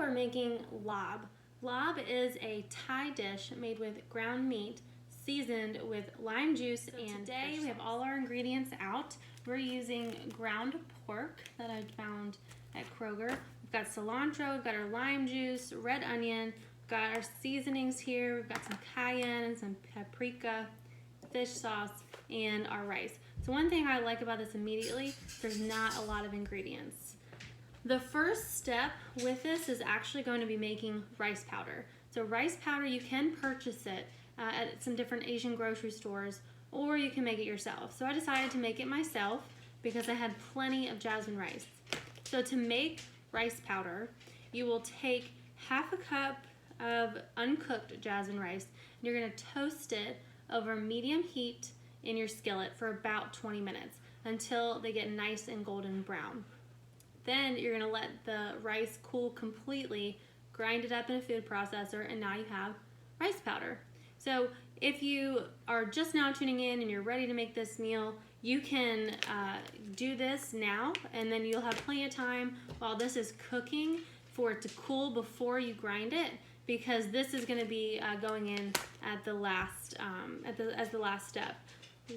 we're making Laab. Laab is a Thai dish made with ground meat seasoned with lime juice, and today we have all our ingredients out. We're using ground pork that I found at Kroger. We've got cilantro, we've got our lime juice, red onion, we've got our seasonings here, we've got some cayenne, some paprika, fish sauce, and our rice. So one thing I like about this immediately, there's not a lot of ingredients. The first step with this is actually going to be making rice powder. So rice powder, you can purchase it at some different Asian grocery stores, or you can make it yourself. So I decided to make it myself because I had plenty of jasmine rice. So to make rice powder, you will take half a cup of uncooked jasmine rice, and you're going to toast it over medium heat in your skillet for about 20 minutes until they get nice and golden brown. Then you're gonna let the rice cool completely, grind it up in a food processor, and now you have rice powder. So if you are just now tuning in and you're ready to make this meal, you can do this now, and then you'll have plenty of time while this is cooking for it to cool before you grind it, because this is gonna be going in at the last, as the last step.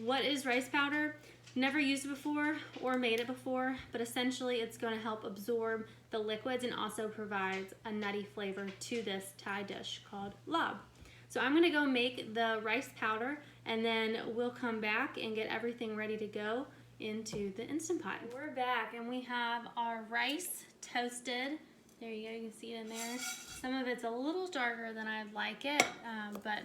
What is rice powder? Never used it before or made it before, but essentially it's going to help absorb the liquids and also provides a nutty flavor to this Thai dish called Laab. So I'm going to go make the rice powder, and then we'll come back and get everything ready to go into the Instant Pot. We're back and we have our rice toasted. There you go, you can see it in there. Some of it's a little darker than I'd like it, but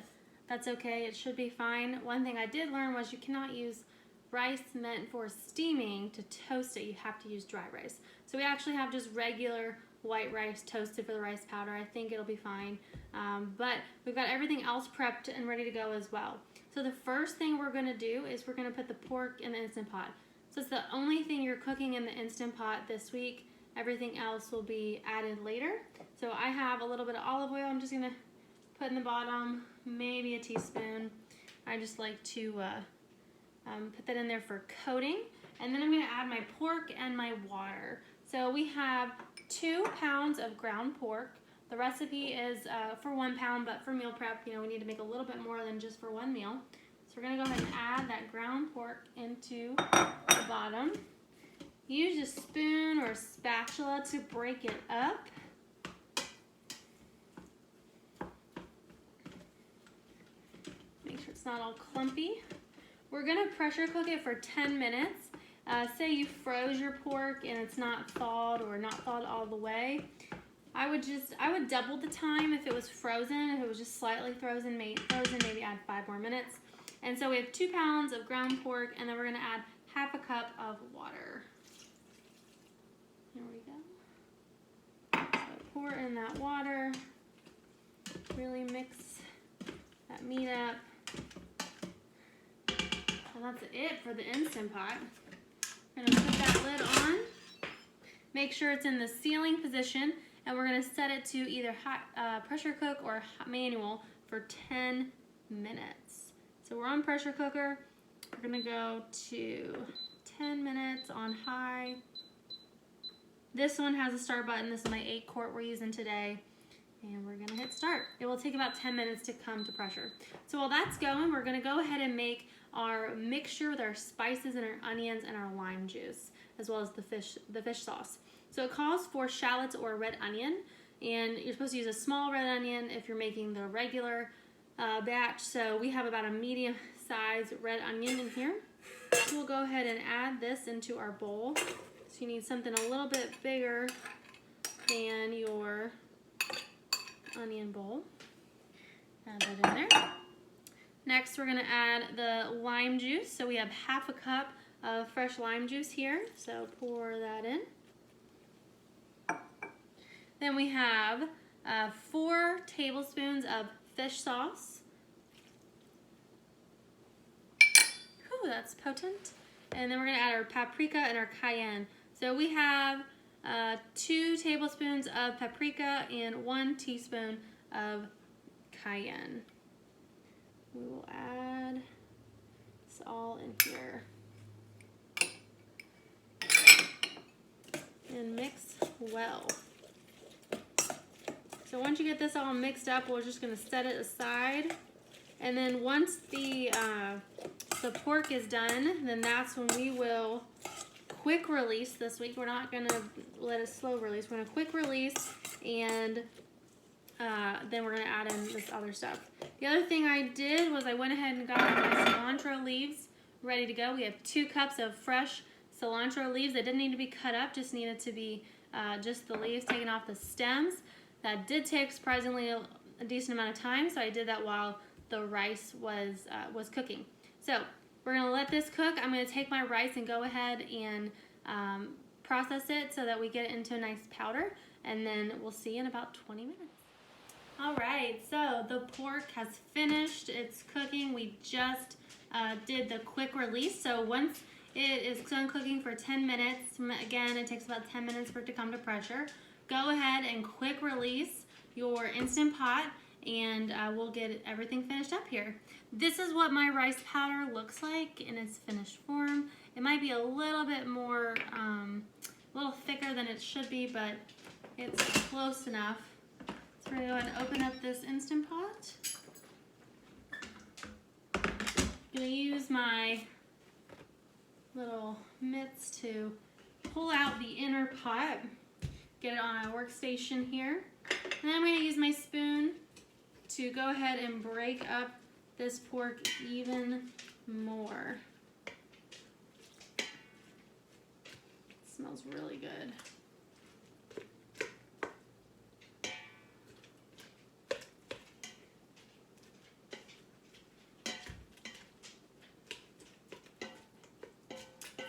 that's okay, it should be fine. One thing I did learn was you cannot use rice meant for steaming to toast it. You have to use dry rice. So we actually have just regular white rice toasted for the rice powder. I think it'll be fine. But we've got everything else prepped and ready to go as well. So the first thing we're gonna do is we're gonna put the pork in the Instant Pot. So it's the only thing you're cooking in the Instant Pot this week. Everything else will be added later. So I have a little bit of olive oil. I'm just gonna put in the bottom, maybe a teaspoon. I just like to put that in there for coating. And then I'm gonna add my pork and my water. So we have 2 pounds of ground pork. The recipe is for 1 pound, but for meal prep, we need to make a little bit more than just for one meal. So we're gonna go ahead and add that ground pork into the bottom. Use a spoon or a spatula to break it up. Make sure it's not all clumpy. We're gonna pressure cook it for 10 minutes. Say you froze your pork and it's not thawed or not thawed all the way. I would double the time if it was frozen. If it was just slightly frozen, maybe add 5 more minutes. And so we have 2 pounds of ground pork, and then we're gonna add half a cup of water. There we go. So pour in that water, really mix that meat up. And that's it for the Instant Pot. We're gonna put that lid on, make sure it's in the sealing position, and we're gonna set it to either hot, pressure cook or manual for 10 minutes. So we're on pressure cooker. We're gonna go to 10 minutes on high. This one has a start button. This is my 8-quart we're using today. And we're gonna hit start. It will take about 10 minutes to come to pressure. So while that's going, we're gonna go ahead and make our mixture with our spices and our onions and our lime juice, as well as the fish sauce. So it calls for shallots or red onion, and you're supposed to use a small red onion if you're making the regular batch. So we have about a medium size red onion in here. So we'll go ahead and add this into our bowl. So you need something a little bit bigger than your onion bowl. Add that in there. Next, we're gonna add the lime juice. So we have half a cup of fresh lime juice here. So pour that in. Then we have 4 tablespoons of fish sauce. Ooh, that's potent. And then we're gonna add our paprika and our cayenne. So we have 2 tablespoons of paprika and 1 teaspoon of cayenne. We will add this all in here and mix well. So once you get this all mixed up, we're just gonna set it aside. And then once the pork is done, then that's when we will quick release this week. We're not gonna let it slow release. We're gonna quick release, and then we're gonna add in this other stuff. The other thing I did was I went ahead and got my cilantro leaves ready to go. We have 2 cups of fresh cilantro leaves that didn't need to be cut up, just needed to be just the leaves taken off the stems. That did take surprisingly a decent amount of time, so I did that while the rice was cooking. So we're gonna let this cook. I'm gonna take my rice and go ahead and process it so that we get it into a nice powder, and then we'll see in about 20 minutes. All right, so the pork has finished. It's cooking. We just did the quick release. So once it is done cooking for 10 minutes, again, it takes about 10 minutes for it to come to pressure. Go ahead and quick release your Instant Pot, and we'll get everything finished up here. This is what my rice powder looks like in its finished form. It might be a little bit more, a little thicker than it should be, but it's close enough. So we're gonna go ahead and open up this Instant Pot. I'm gonna use my little mitts to pull out the inner pot, get it on a workstation here. And then I'm gonna use my spoon to go ahead and break up this pork even more. It smells really good.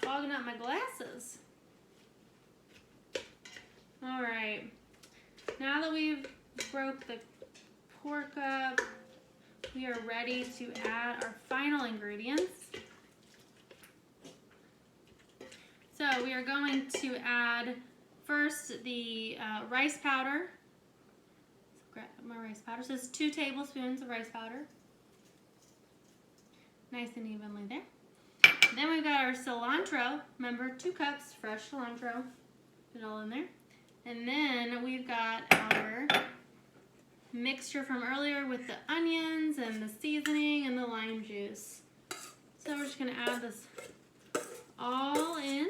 Fogging up my glasses. All right, now that we've broke the pork up, we are ready to add our final ingredients. So we are going to add first the rice powder. So grab my rice powder. So it's 2 tablespoons of rice powder. Nice and evenly there. Then we've got our cilantro. Remember, 2 cups fresh cilantro. Put it all in there. And then we've got our mixture from earlier with the onions and the seasoning and the lime juice. So we're just going to add this all in.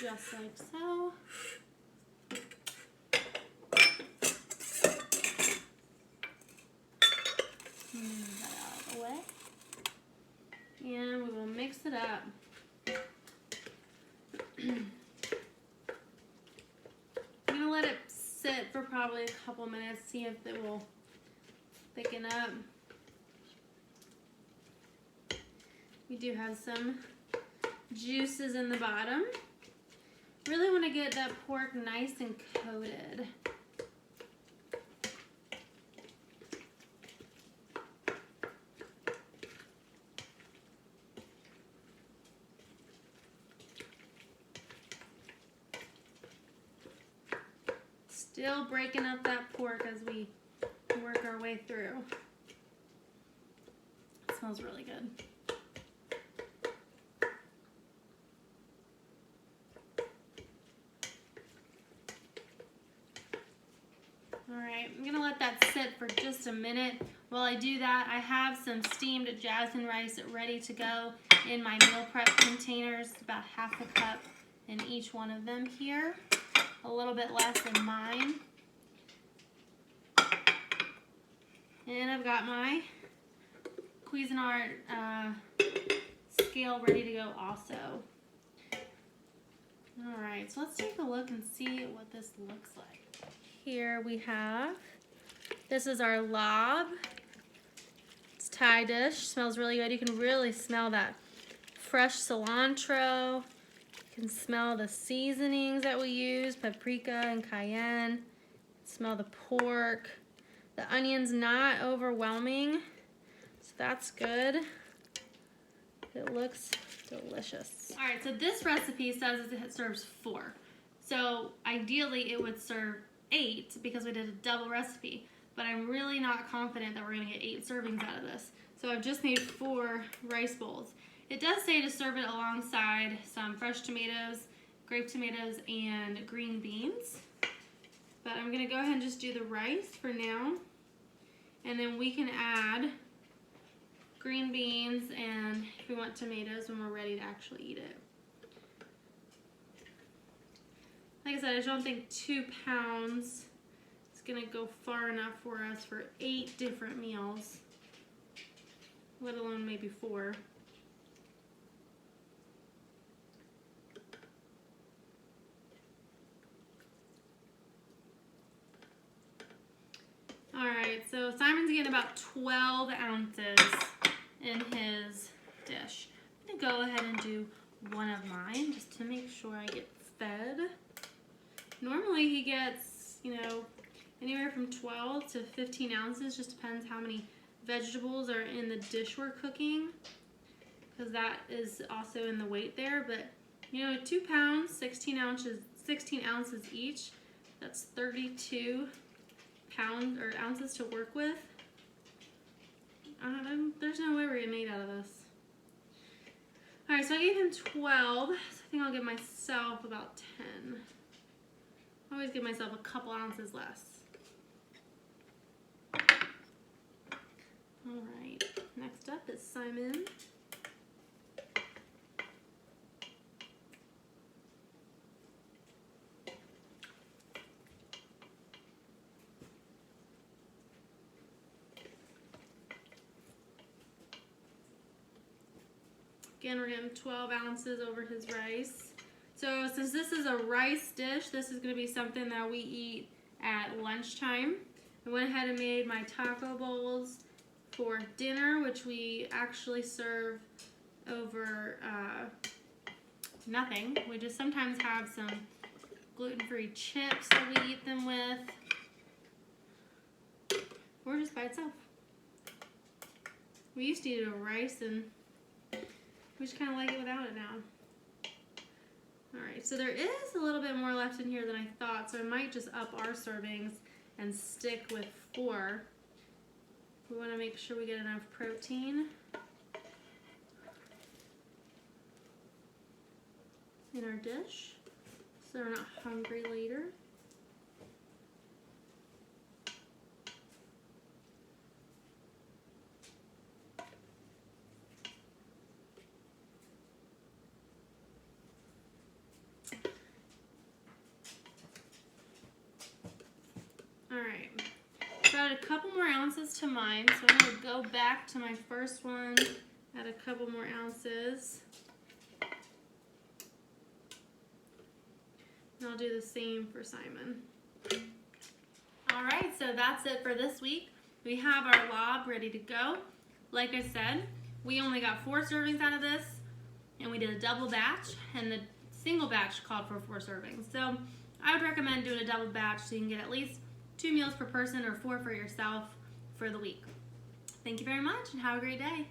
Just like so. Move that out of the way. And we will mix it up. I'm going to let it sit for probably a couple minutes, see if it will thicken up. We do have some juices in the bottom. Really want to get that pork nice and coated. Still breaking up that pork as we work our way through. It smells really good. Alright, I'm going to let that sit for just a minute. While I do that, I have some steamed jasmine rice ready to go in my meal prep containers, about half a cup in each one of them here. A little bit less than mine. And I've got my Cuisine scale ready to go also. Alright, so let's take a look and see what this looks like. Here we have, this is our Laab. It's Thai dish, smells really good. You can really smell that fresh cilantro. You can smell the seasonings that we use, paprika and cayenne. Smell the pork. The onion's not overwhelming, so that's good. It looks delicious. All right, so this recipe says it serves 4. So ideally it would serve 8 because we did a double recipe, but I'm really not confident that we're gonna get 8 servings out of this. So I've just made 4 rice bowls. It does say to serve it alongside some fresh tomatoes, grape tomatoes and green beans. But I'm gonna go ahead and just do the rice for now. And then we can add green beans and if we want tomatoes when we're ready to actually eat it. Like I said, I just don't think 2 pounds is gonna go far enough for us for 8 different meals, let alone maybe 4. Alright, so Simon's getting about 12 ounces in his dish. I'm gonna go ahead and do one of mine just to make sure I get fed. Normally he gets, you know, anywhere from 12 to 15 ounces, just depends how many vegetables are in the dish we're cooking, because that is also in the weight there. But, you know, 2 pounds, 16 ounces each, that's 32 pounds or ounces to work with. There's no way we're getting 8 out of this. Alright, so I gave him 12, so I think I'll give myself about 10. I always give myself a couple ounces less. Alright, next up is Simon. Again, we're getting 12 ounces over his rice. So since this is a rice dish, this is going to be something that we eat at lunchtime. I went ahead and made my taco bowls for dinner, which we actually serve over nothing. We just sometimes have some gluten-free chips that we eat them with, or just by itself. We used to eat it over rice, and we just kind of like it without it now. Alright, so there is a little bit more left in here than I thought, so I might just up our servings and stick with 4. We want to make sure we get enough protein in our dish so we're not hungry later. Alright, so I add a couple more ounces to mine, so I'm going to go back to my first one, add a couple more ounces. And I'll do the same for Simon. Alright, so that's it for this week. We have our Laab ready to go. Like I said, we only got 4 servings out of this, and we did a double batch, and the single batch called for 4 servings. So I would recommend doing a double batch so you can get at least 2 meals per person or 4 for yourself for the week. Thank you very much and have a great day.